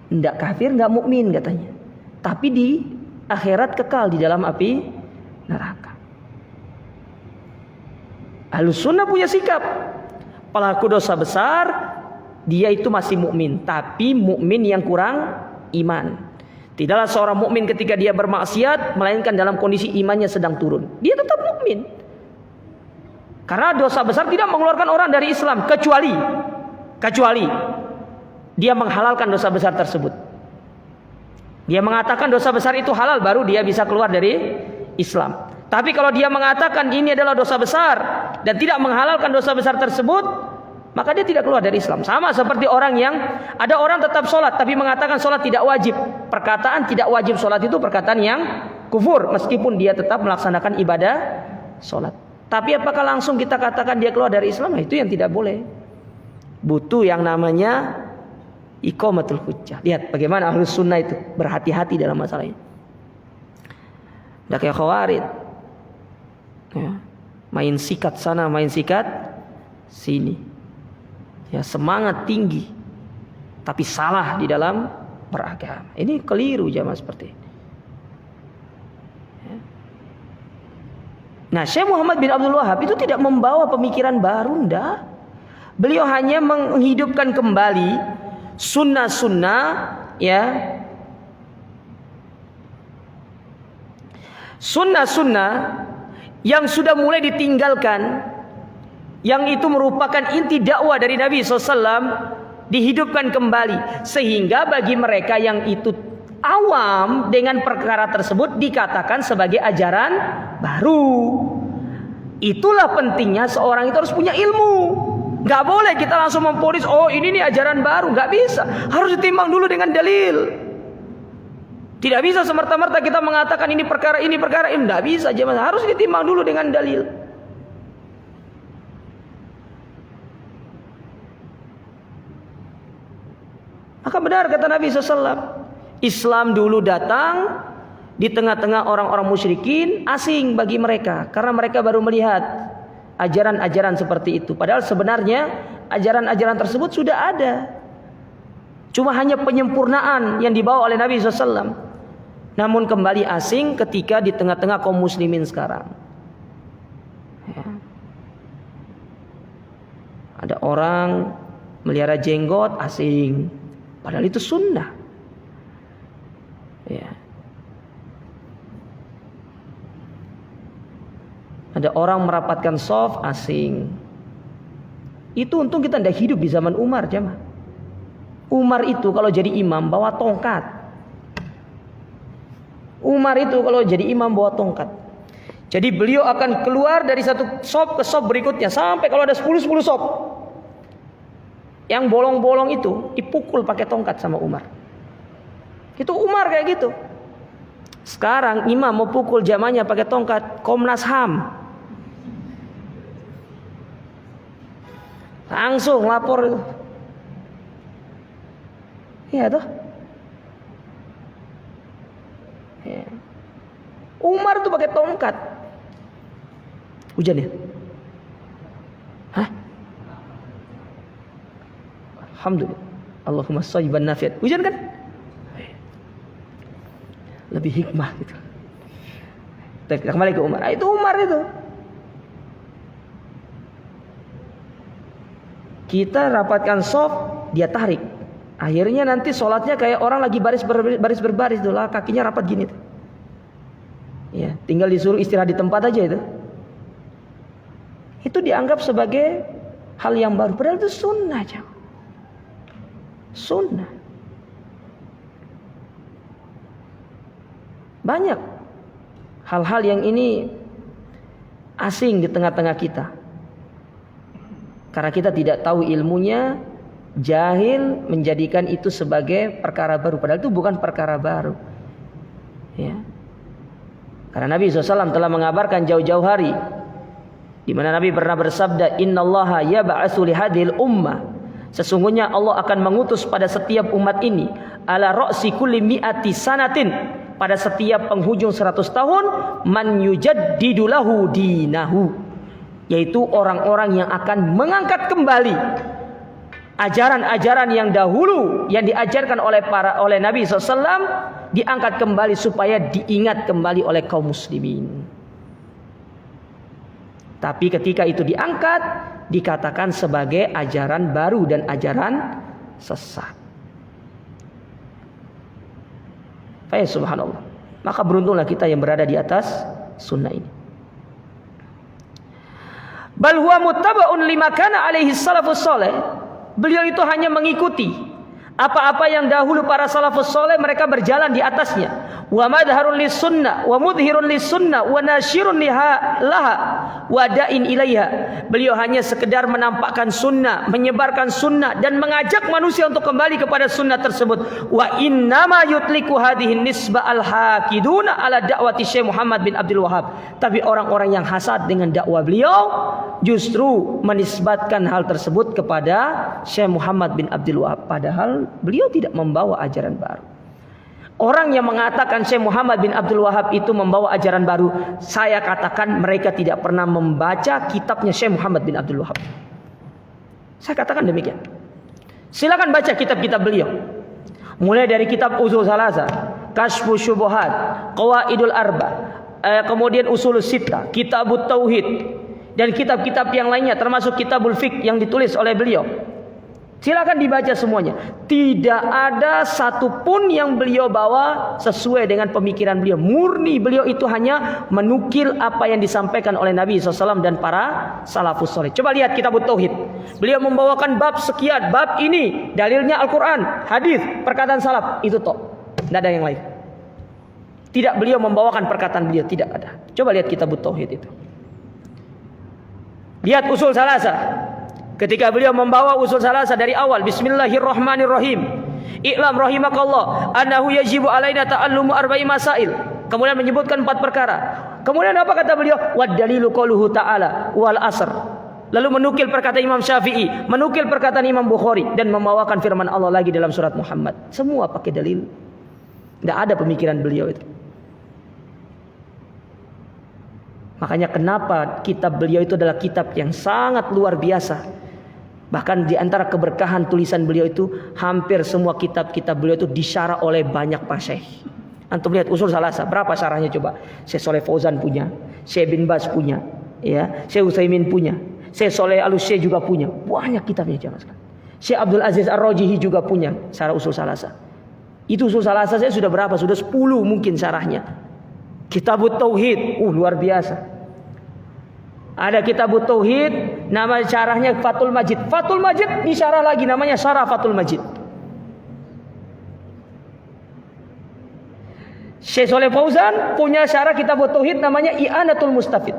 Tidak kafir, nggak mukmin katanya. Tapi di akhirat kekal di dalam api neraka. Ahlus sunnah punya sikap, pelaku dosa besar dia itu masih mukmin, tapi mukmin yang kurang iman. Tidaklah seorang mukmin ketika dia bermaksiat melainkan dalam kondisi imannya sedang turun. Dia tetap mukmin. Karena dosa besar tidak mengeluarkan orang dari Islam kecuali dia menghalalkan dosa besar tersebut. Dia mengatakan dosa besar itu halal, baru dia bisa keluar dari Islam. Tapi kalau dia mengatakan ini adalah dosa besar dan tidak menghalalkan dosa besar tersebut, maka dia tidak keluar dari Islam. Sama seperti orang yang ada orang tetap sholat tapi mengatakan sholat tidak wajib. Perkataan tidak wajib sholat itu perkataan yang kufur, meskipun dia tetap melaksanakan ibadah sholat. Tapi apakah langsung kita katakan dia keluar dari Islam? Nah, itu yang tidak boleh. Butuh yang namanya iqamatul hujjah. Lihat bagaimana ahlus sunnah itu berhati-hati dalam masalah ini. Tidak kayak khawarij, ya, main sikat sana, main sikat sini. Ya, semangat tinggi tapi salah di dalam beragama. Ini keliru jamaah seperti ini. Ya. Nah, Syekh Muhammad bin Abdul Wahab itu tidak membawa pemikiran baru, enggak. Beliau hanya menghidupkan kembali sunnah-sunnah, ya, sunnah-sunnah yang sudah mulai ditinggalkan, yang itu merupakan inti dakwah dari Nabi SAW, dihidupkan kembali, sehingga bagi mereka yang itu awam dengan perkara tersebut dikatakan sebagai ajaran baru. Itulah pentingnya seorang itu harus punya ilmu. Gak boleh kita langsung memponis, oh ini nih ajaran baru. Gak bisa, harus ditimbang dulu dengan dalil. Tidak bisa semerta-merta kita mengatakan ini perkara ini. Tidak bisa, harus ditimbang dulu dengan dalil. Maka benar kata Nabi SAW, Islam dulu datang di tengah-tengah orang-orang musyrikin, asing bagi mereka, karena mereka baru melihat ajaran-ajaran seperti itu. Padahal sebenarnya ajaran-ajaran tersebut sudah ada, cuma hanya penyempurnaan yang dibawa oleh Nabi SAW. Namun kembali asing ketika di tengah-tengah kaum muslimin sekarang. Ya. Ada orang melihara jenggot, asing, padahal itu sunnah. Ya. Ada orang merapatkan shaf, asing. Itu untung kita tidak hidup di zaman Umar, jemaah. Umar itu kalau jadi imam bawa tongkat. Umar itu kalau jadi imam bawa tongkat. Jadi beliau akan keluar dari satu shaf ke shaf berikutnya, sampai kalau ada 10 shaf, yang bolong-bolong itu dipukul pakai tongkat sama Umar. Itu Umar kayak gitu. Sekarang imam mau pukul jamaahnya pakai tongkat, Komnas HAM langsung lapor itu. Iya toh. Ya. Umar tuh pakai tongkat. Hujan ya? Hah? Alhamdulillah. Allahumma shayyiban nafi'an. Hujan kan? Lebih hikmah gitu. Kita kembali ke Umar. Itu Umar itu. Kita rapatkan shaf, dia tarik. Akhirnya nanti sholatnya kayak orang lagi baris berbaris tuh lah, kakinya rapat gini tuh. Ya, tinggal disuruh istirahat di tempat aja itu. Itu dianggap sebagai hal yang baru, padahal itu sunnah aja. Sunnah. Banyak hal-hal yang ini asing di tengah-tengah kita. Karena kita tidak tahu ilmunya, jahil menjadikan itu sebagai perkara baru. Padahal itu bukan perkara baru. Ya. Karena Nabi SAW telah mengabarkan jauh-jauh hari, di mana Nabi pernah bersabda, Innallaha yab'atsu lihadhil ummah. Sesungguhnya Allah akan mengutus pada setiap umat ini, ala ra'si kulli mi'ati sanatin, pada setiap penghujung 100 tahun, man yujaddidu lahu dinahu, yaitu orang-orang yang akan mengangkat kembali ajaran-ajaran yang dahulu yang diajarkan oleh Nabi SAW diangkat kembali supaya diingat kembali oleh kaum muslimin. Tapi ketika itu diangkat, dikatakan sebagai ajaran baru dan ajaran sesat. Subhanallah. Maka beruntunglah kita yang berada di atas sunnah ini. Bal huwa muttaba'un lima kana alaihi salafus saleh. Beliau itu hanya mengikuti apa-apa yang dahulu para salafus saleh mereka berjalan di atasnya. Wa madharun lis sunnah wa mudhirun lis sunnah wa nasyirun laha wa da'in ilaiha. Beliau hanya sekedar menampakkan sunnah, menyebarkan sunnah dan mengajak manusia untuk kembali kepada sunnah tersebut. Wa innama yutliku hadhihi nisba al hakiduna ala da'wati Syekh Muhammad bin Abdul Wahhab. Tapi orang-orang yang hasad dengan dakwah beliau justru menisbatkan hal tersebut kepada Syekh Muhammad bin Abdul Wahhab, padahal beliau tidak membawa ajaran baru. Orang yang mengatakan Syekh Muhammad bin Abdul Wahhab itu membawa ajaran baru, saya katakan mereka tidak pernah membaca kitabnya Syekh Muhammad bin Abdul Wahhab. Saya katakan demikian. Silakan baca kitab-kitab beliau. Mulai dari kitab Ushul Thalatha, Kashfus Syubuhat, Qawaidul Arba, kemudian Ushulus Sittah, Kitabut Tauhid, dan kitab-kitab yang lainnya termasuk Kitabul Fiqh yang ditulis oleh beliau. Silakan dibaca semuanya. Tidak ada satupun yang beliau bawa sesuai dengan pemikiran beliau. Murni beliau itu hanya menukil apa yang disampaikan oleh Nabi SAW dan para salafus saleh. Coba lihat Kitabut Tauhid. Beliau membawakan bab sekian. Bab ini dalilnya Al-Quran, hadis, perkataan salaf. Itu toh. Tidak ada yang lain. Tidak beliau membawakan perkataan beliau. Tidak ada. Coba lihat Kitabut Tauhid itu. Lihat Ushul Thalatha. Ketika beliau membawa Ushul Thalatha dari awal, Bismillahirrahmanirrahim. I'lam rahimakallah annahu yajibu alaina ta'allumu arba'i masail. Kemudian menyebutkan 4 perkara. Kemudian apa kata beliau? Wad dalilu qauluhu ta'ala wal asr. Lalu menukil perkataan Imam Syafi'i, menukil perkataan Imam Bukhari dan membawakan firman Allah lagi dalam surat Muhammad. Semua pakai dalil. Tidak ada pemikiran beliau itu. Makanya kenapa kitab beliau itu adalah kitab yang sangat luar biasa. Bahkan di antara keberkahan tulisan beliau itu, hampir semua kitab-kitab beliau itu disyarah oleh banyak masyayikh. Antum lihat Ushul Thalatha, berapa syarahnya coba? Syekh Shalih Fauzan punya, Syekh bin Baz punya, ya, Syekh Utsaimin punya, Syekh Shalih Al-Utsaimin juga punya. Banyak kitabnya jemaah sekalian. Syekh Abdul Aziz Ar-Rajihi juga punya syarah Ushul Thalatha. Itu Ushul Thalatha saya sudah berapa? Sudah 10 mungkin syarahnya. Kitabut Tauhid, luar biasa. Ada Kitabut Tauhid, nama syarahnya Fathul Majid. Fathul Majid disyarah lagi, namanya Syarah Fathul Majid. Syekh Shalih Fauzan punya syarah Kitabut Tauhid namanya I'anatul Mustafid.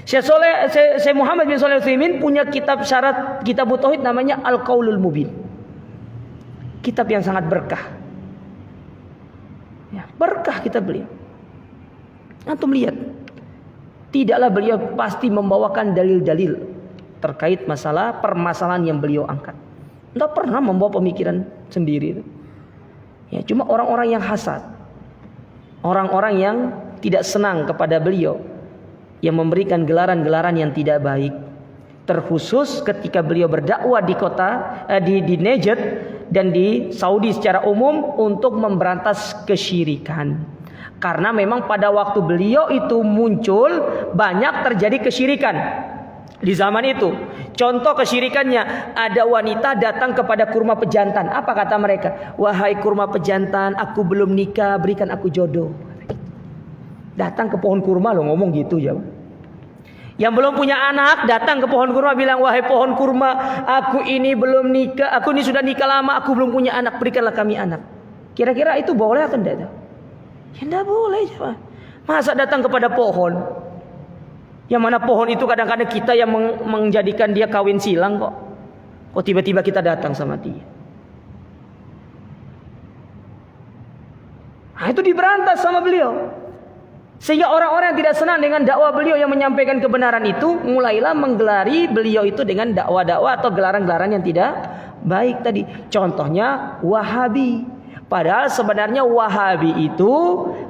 Syekh Muhammad bin Shalih Al-Utsaimin punya kitab syarat Kitabut Tauhid namanya Al-Qaulul Mubin. Kitab yang sangat berkah. Ya, berkah kitab beliau. Antum lihat. Tidaklah beliau pasti membawakan dalil-dalil terkait masalah permasalahan yang beliau angkat. Tidak pernah membawa pemikiran sendiri. Ya, cuma orang-orang yang hasad, orang-orang yang tidak senang kepada beliau, yang memberikan gelaran-gelaran yang tidak baik. Terkhusus ketika beliau berdakwah di kota di Najd dan di Saudi secara umum untuk memberantas kesyirikan. Karena memang pada waktu beliau itu muncul banyak terjadi kesyirikan di zaman itu. Contoh kesyirikannya, ada wanita datang kepada kurma pejantan. Apa kata mereka? Wahai kurma pejantan, aku belum nikah, berikan aku jodoh. Datang ke pohon kurma loh, ngomong gitu ya. Yang belum punya anak datang ke pohon kurma bilang, wahai pohon kurma, aku ini belum nikah, aku ini sudah nikah lama, aku belum punya anak, berikanlah kami anak. Kira-kira itu boleh atau tidak? Ya tidak boleh. Masa datang kepada pohon, yang mana pohon itu kadang-kadang kita yang menjadikan dia kawin silang kok. Kok tiba-tiba kita datang sama dia. Nah, itu diberantas sama beliau. Sehingga orang-orang yang tidak senang dengan dakwah beliau yang menyampaikan kebenaran itu, mulailah menggelari beliau itu dengan dakwah-dakwah atau gelaran-gelaran yang tidak baik tadi. Contohnya Wahabi. Padahal sebenarnya Wahabi itu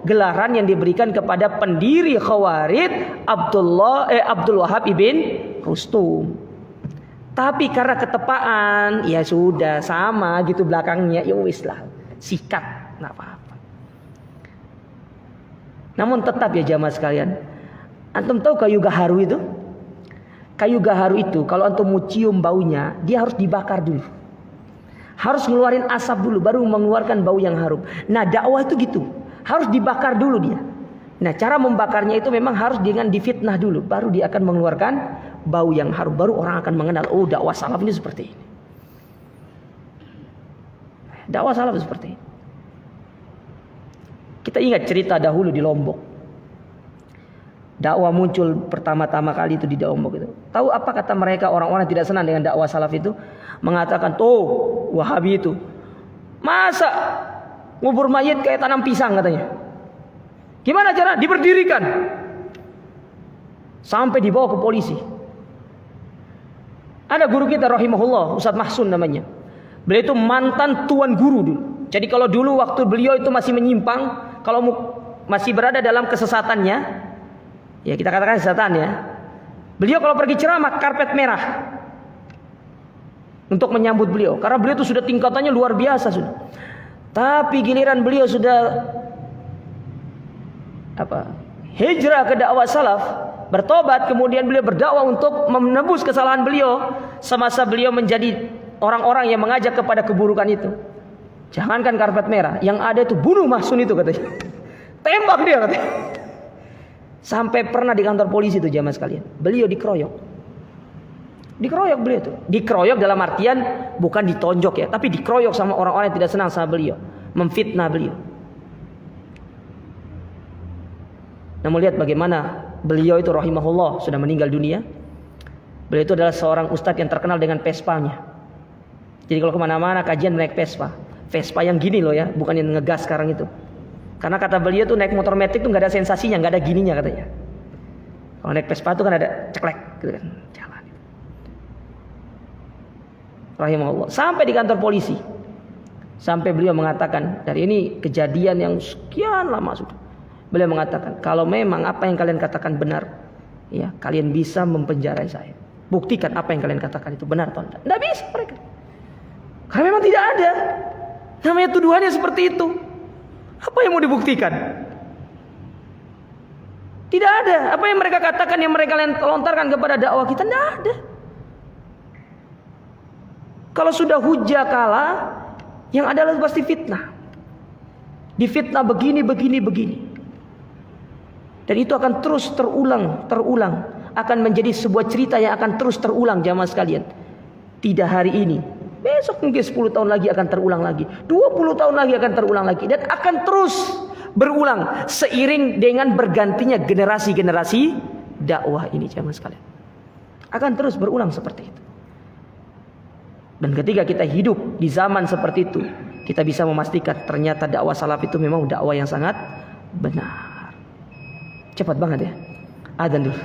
gelaran yang diberikan kepada pendiri Khawarij Abdul Wahhab ibn Rustum. Tapi karena ketepaan, ya sudah sama gitu belakangnya, ya wis lah, sikat, nggak apa-apa. Namun tetap ya jamaah sekalian, antum tahu kayu gaharu itu? Kayu gaharu itu kalau antum mau cium baunya, dia harus dibakar dulu. Harus ngeluarin asap dulu, baru mengeluarkan bau yang harum. Nah dakwah itu gitu, harus dibakar dulu dia. Nah cara membakarnya itu memang harus dengan difitnah dulu, baru dia akan mengeluarkan bau yang harum, baru orang akan mengenal, oh dakwah salaf ini seperti ini. Dakwah salaf seperti ini. Kita ingat cerita dahulu di Lombok. Dakwah muncul pertama-tama kali itu di Lombok itu. Tahu apa kata mereka orang-orang yang tidak senang dengan dakwah salaf itu? Mengatakan, tuh Wahabi itu masa ngubur mayit kayak tanam pisang katanya. Gimana cara? Diberdirikan. Sampai dibawa ke polisi. Ada guru kita rahimahullah, Ustadz Mahsun namanya. Beliau itu mantan tuan guru dulu. Jadi kalau dulu waktu beliau itu masih menyimpang, kalau masih berada dalam kesesatannya, ya kita katakan kesesatan ya. Beliau kalau pergi ceramah karpet merah untuk menyambut beliau, karena beliau itu sudah tingkatannya luar biasa sudah. Tapi giliran beliau sudah hijrah ke dakwah salaf, bertobat, kemudian beliau berdakwah untuk menebus kesalahan beliau semasa beliau menjadi orang-orang yang mengajak kepada keburukan itu. Jangankan karpet merah, yang ada itu bunuh Mahsun itu katanya. Tembak dia katanya. Sampai pernah di kantor polisi itu jamaah sekalian, beliau dikeroyok. Dikeroyok beliau itu. Dikeroyok dalam artian bukan ditonjok ya, tapi dikeroyok sama orang-orang yang tidak senang sama beliau, memfitnah beliau. Namun lihat bagaimana beliau itu rahimahullah sudah meninggal dunia. Beliau itu adalah seorang ustadz yang terkenal dengan Vespanya. Jadi kalau kemana-mana kajian naik Vespa. Vespa yang gini loh ya, bukan yang ngegas sekarang itu. Karena kata beliau tuh naik motor metik tuh nggak ada sensasinya, nggak ada gininya katanya. Kalau naik Vespa tuh kan ada ceklek gitu kan, jalan. Rahimahullah. Sampai di kantor polisi. Sampai beliau mengatakan, dari ini kejadian yang sekian lama sudah. Beliau mengatakan, kalau memang apa yang kalian katakan benar, ya kalian bisa mempenjarai saya. Buktikan apa yang kalian katakan itu benar atau tidak. Tidak bisa mereka. Karena memang tidak ada. Namanya tuduhannya seperti itu. Apa yang mau dibuktikan? Tidak ada. Apa yang mereka katakan, yang mereka lontarkan kepada dakwah kita, tidak ada. Kalau sudah hujah kalah, yang ada pasti fitnah. Difitnah begini, begini, begini. Dan itu akan terus terulang. Akan menjadi sebuah cerita yang akan terus terulang jamaah sekalian. Tidak hari ini. Besok mungkin 10 tahun lagi akan terulang lagi. 20 tahun lagi akan terulang lagi. Dan akan terus berulang. Seiring dengan bergantinya generasi-generasi dakwah ini jamaah sekalian. Akan terus berulang seperti itu. Dan ketika kita hidup di zaman seperti itu, kita bisa memastikan ternyata dakwah salaf itu memang dakwah yang sangat benar. Cepat banget ya. Adzan dulu.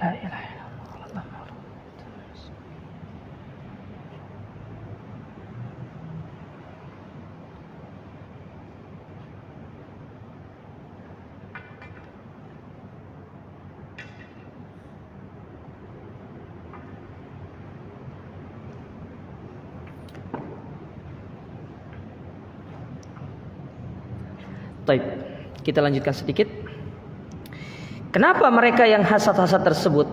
La ilaha illallah. Baik, kita lanjutkan sedikit. Kenapa mereka yang hasad-hasad tersebut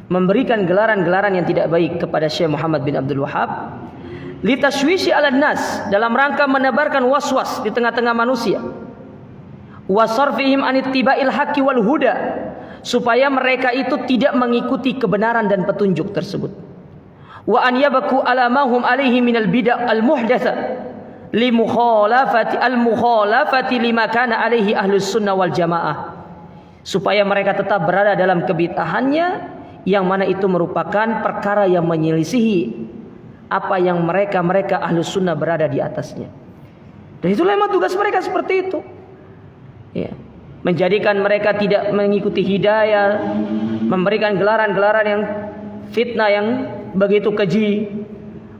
memberikan gelaran-gelaran yang tidak baik kepada Syekh Muhammad bin Abdul Wahhab? Litashwishi 'alan nas, dalam rangka menebarkan was-was di tengah-tengah manusia. Wasarfihim anittiba'il haqqi wal huda, supaya mereka itu tidak mengikuti kebenaran dan petunjuk tersebut. Wa an yabku ala ma hum alaihi minal bid'ah al muhdatsa al-mukhalafati lima kana alaihi ahlus sunnah wal jamaah, supaya mereka tetap berada dalam kebid'ahannya yang mana itu merupakan perkara yang menyelisihi apa yang mereka ahlus sunnah berada di atasnya. Dan itulah memang tugas mereka seperti itu, ya, menjadikan mereka tidak mengikuti hidayah, memberikan gelaran-gelaran yang fitnah yang begitu keji.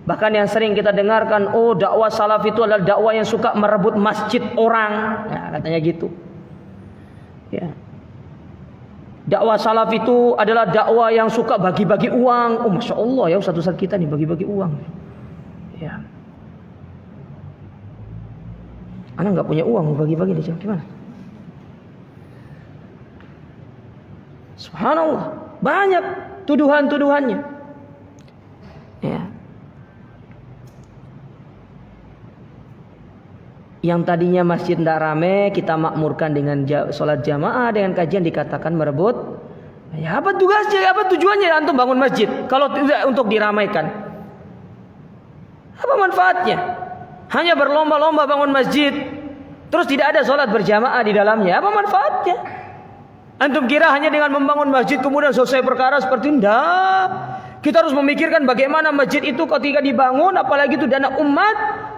Bahkan yang sering kita dengarkan, oh dakwah salaf itu adalah dakwah yang suka merebut masjid orang. Nah, katanya gitu. Ya. Dakwah salaf itu adalah dakwah yang suka bagi-bagi uang. Oh Masya Allah ya, Ustaz kita nih bagi-bagi uang. Ya. Anak nggak punya uang, bagi-bagi nih, gimana? Subhanallah, banyak tuduhan-tuduhannya. Ya. Yang tadinya masjid tidak ramai, kita makmurkan dengan sholat jamaah, dengan kajian dikatakan merebut. Ya, apa tugasnya, apa tujuannya antum bangun masjid kalau tidak untuk diramaikan? Apa manfaatnya? Hanya berlomba-lomba bangun masjid, terus tidak ada sholat berjamaah di dalamnya. Apa manfaatnya? Antum kira hanya dengan membangun masjid kemudian selesai perkara seperti ini? Tidak. Kita harus memikirkan bagaimana masjid itu ketika dibangun, apalagi itu dana umat,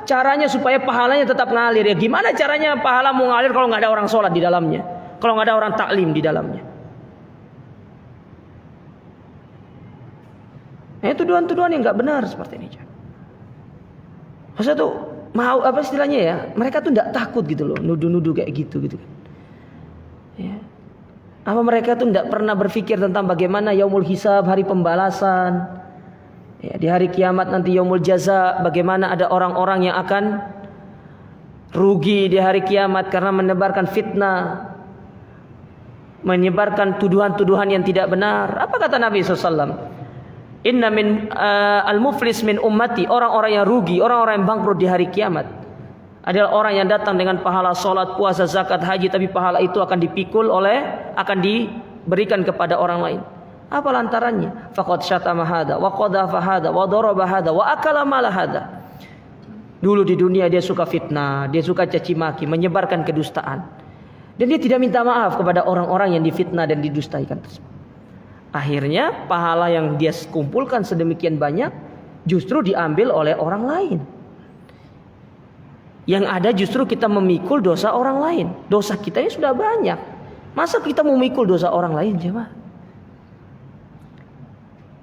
caranya supaya pahalanya tetap ngalir. Ya gimana caranya pahala mau ngalir kalau nggak ada orang sholat di dalamnya, kalau nggak ada orang taklim di dalamnya? Nah, tuduhan-tuduhan yang nggak benar seperti ini. Maksudnya tuh mau apa istilahnya ya? Mereka tuh nggak takut gitu loh, nuduh-nuduh kayak gitu. Ya. Apa mereka tuh tidak pernah berpikir tentang bagaimana yaumul hisab, hari pembalasan, ya, di hari kiamat nanti yaumul jaza, bagaimana ada orang-orang yang akan rugi di hari kiamat karena menebarkan fitnah, menyebarkan tuduhan-tuduhan yang tidak benar. Apa kata Nabi SAW? Inna min al-muflis min ummati, orang-orang yang rugi, orang-orang yang bangkrut di hari kiamat adalah orang yang datang dengan pahala sholat, puasa, zakat, haji, tapi pahala itu akan diberikan kepada orang lain. Apa lantarannya? Faqad syatama hada, wa qadhafa hada, wa daraba hada, wa akala mala hada. Dulu di dunia dia suka fitnah, dia suka caci maki, menyebarkan kedustaan. Dan dia tidak minta maaf kepada orang-orang yang difitnah dan didustaikan tersebut. Akhirnya pahala yang dia kumpulkan sedemikian banyak justru diambil oleh orang lain. Yang ada justru kita memikul dosa orang lain. Dosa kita ini sudah banyak. Masa kita memikul dosa orang lain, jemaah?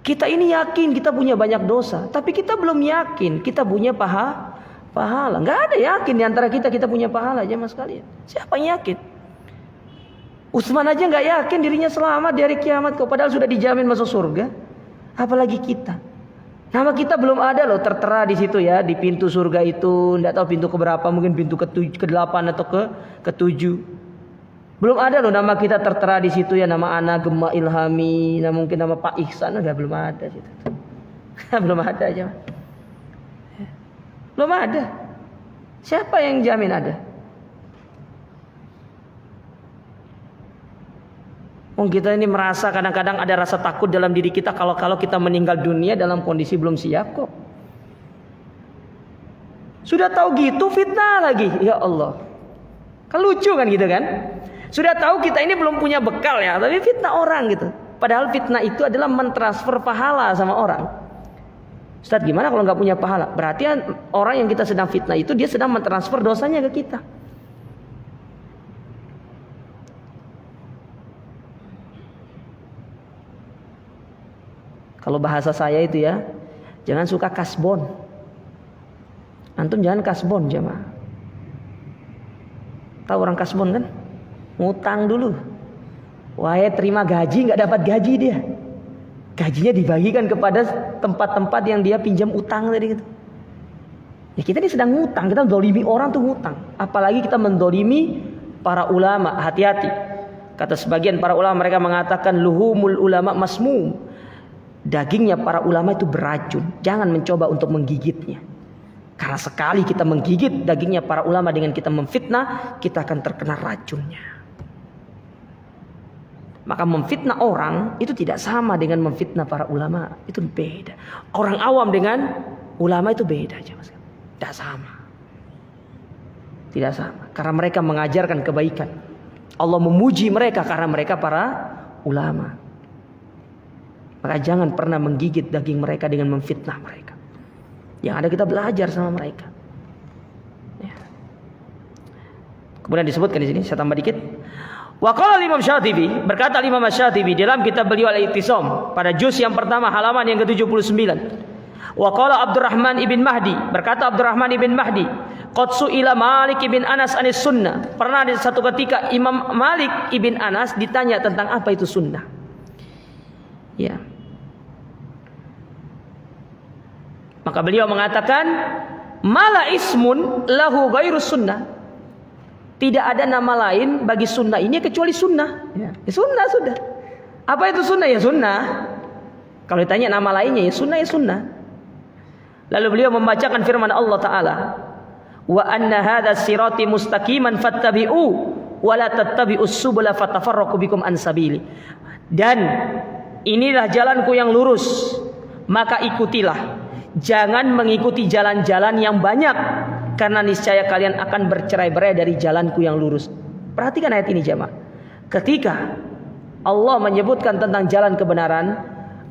Kita ini yakin kita punya banyak dosa, tapi kita belum yakin kita punya pahala. Nggak ada yakin di antara kita punya pahala, jemaah sekalian. Siapa yang yakin? Utsman aja nggak yakin dirinya selamat di hari kiamat, padahal sudah dijamin masuk surga. Apalagi kita. Nama kita belum ada loh tertera di situ ya, di pintu surga itu. Tidak tahu pintu keberapa, mungkin pintu ke-8 atau ke-7. Belum ada loh nama kita tertera di situ ya, nama Ana Gemma Ilhami, mungkin nama Pak Ihsan, belum ada situ. Belum ada aja. Belum ada. Siapa yang jamin ada? Kita ini merasa kadang-kadang ada rasa takut dalam diri kita kalau kita meninggal dunia dalam kondisi belum siap kok. Sudah tahu gitu fitnah lagi, ya Allah. Kan lucu kan gitu kan? Sudah tahu kita ini belum punya bekal ya, tapi fitnah orang gitu. Padahal fitnah itu adalah mentransfer pahala sama orang. Ustaz, gimana kalau nggak punya pahala? Berarti orang yang kita sedang fitnah itu dia sedang mentransfer dosanya ke kita. Kalau bahasa saya itu ya, jangan suka kasbon. Antum jangan kasbon jemaah. Tahu orang kasbon kan? Ngutang dulu. Wah, terima gaji nggak dapat gaji dia. Gajinya dibagikan kepada tempat-tempat yang dia pinjam utang tadi gitu. Ya kita ini sedang ngutang, kita mendolimi orang tuh ngutang. Apalagi kita mendolimi para ulama, hati-hati. Kata sebagian para ulama, mereka mengatakan luhumul ulama masmum. Dagingnya para ulama itu beracun. Jangan mencoba untuk menggigitnya. Karena sekali kita menggigit dagingnya para ulama dengan kita memfitnah, kita akan terkena racunnya. Maka memfitnah orang itu tidak sama dengan memfitnah para ulama. Itu beda. Orang awam dengan ulama itu beda. Tidak sama. Tidak sama. Karena mereka mengajarkan kebaikan. Allah memuji mereka karena mereka para ulama. Maka jangan pernah menggigit daging mereka dengan memfitnah mereka. Yang ada kita belajar sama mereka. Ya. Kemudian disebutkan di sini, saya tambah dikit. Wa qala Imam Syatibi, berkata Imam Syatibi dalam kitab beliau Al-I'tisam pada juz yang pertama halaman yang ke-79. Wa qala Abdurrahman ibn Mahdi, berkata Abdurrahman ibn Mahdi, qad su'ila Malik ibn Anas anis sunnah. Pernah di satu ketika Imam Malik ibn Anas ditanya tentang apa itu sunnah. Ya. Maka beliau mengatakan, mala ismun lahu ghairus sunnah. Tidak ada nama lain bagi sunnah ini kecuali sunnah. Ya, sunnah sudah. Apa itu sunnah? Ya sunnah. Kalau ditanya nama lainnya ya sunnah ya sunnah. Lalu beliau membacakan firman Allah Ta'ala, wa anna hadha sirati mustaqiman fattabi'u wa la tattabi'us subula fatafarraqu bikum an sabili. Dan inilah jalanku yang lurus, maka ikutilah. Jangan mengikuti jalan-jalan yang banyak, karena niscaya kalian akan bercerai-berai dari jalanku yang lurus. Perhatikan ayat ini jemaah. Ketika Allah menyebutkan tentang jalan kebenaran,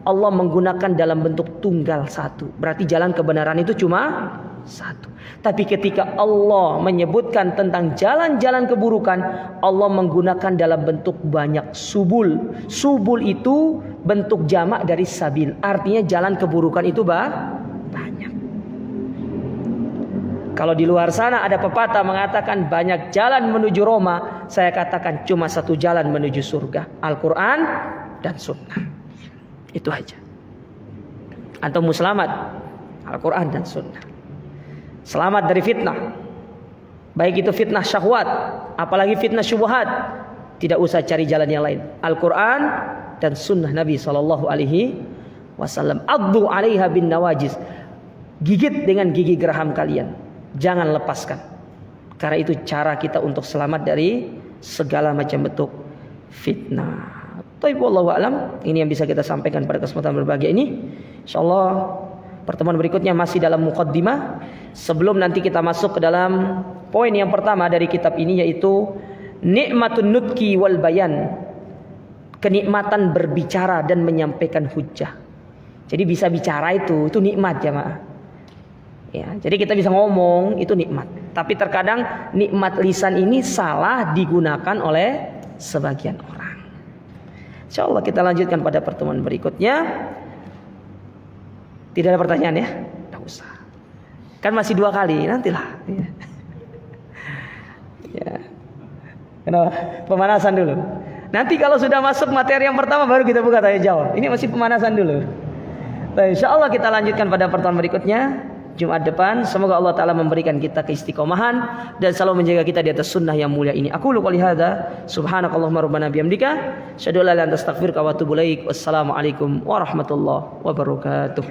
Allah menggunakan dalam bentuk tunggal satu. Berarti jalan kebenaran itu cuma satu. Tapi ketika Allah menyebutkan tentang jalan-jalan keburukan, Allah menggunakan dalam bentuk banyak subul. Subul itu bentuk jamak dari sabil. Artinya jalan keburukan itu banyak. Kalau di luar sana ada pepatah mengatakan banyak jalan menuju Roma, saya katakan cuma satu jalan menuju surga, Al-Quran dan Sunnah. Itu aja. Antum selamat, Al-Quran dan Sunnah. Selamat dari fitnah, baik itu fitnah syahwat, apalagi fitnah syubhat. Tidak usah cari jalan yang lain, Al-Quran dan Sunnah Nabi SAW. Addu 'alaiha bin nawajis. Gigit dengan gigi geraham kalian. Jangan lepaskan. Karena itu cara kita untuk selamat dari segala macam bentuk fitnah. Tapi wallahu a'lam, ini yang bisa kita sampaikan pada kesempatan berbahagia ini. Insyaallah pertemuan berikutnya masih dalam muqaddimah. Sebelum nanti kita masuk ke dalam poin yang pertama dari kitab ini, yaitu nikmatun nutqi wal bayan. Kenikmatan berbicara dan menyampaikan hujjah. Jadi bisa bicara itu nikmat jemaah. Ya, jadi kita bisa ngomong itu nikmat. Tapi terkadang nikmat lisan ini salah digunakan oleh sebagian orang. Insyaallah kita lanjutkan pada pertemuan berikutnya. Tidak ada pertanyaan ya? Tidak usah. Kan masih 2 kali, nantilah. Ya. Ya. Kenapa? Pemanasan dulu. Nanti kalau sudah masuk materi yang pertama baru kita buka tanya jawab. Ini masih pemanasan dulu. Nah, insyaallah kita lanjutkan pada pertemuan berikutnya Jumat depan. Semoga Allah Ta'ala memberikan kita keistiqomahan dan selalu menjaga kita di atas sunnah yang mulia ini. Aku qouli hadza subhanakallahumma rabbana bihamdika asyhadu an la ilaha illa anta astaghfiruka wa atubu ilaik. Wassalamualaikum warahmatullahi wabarakatuh.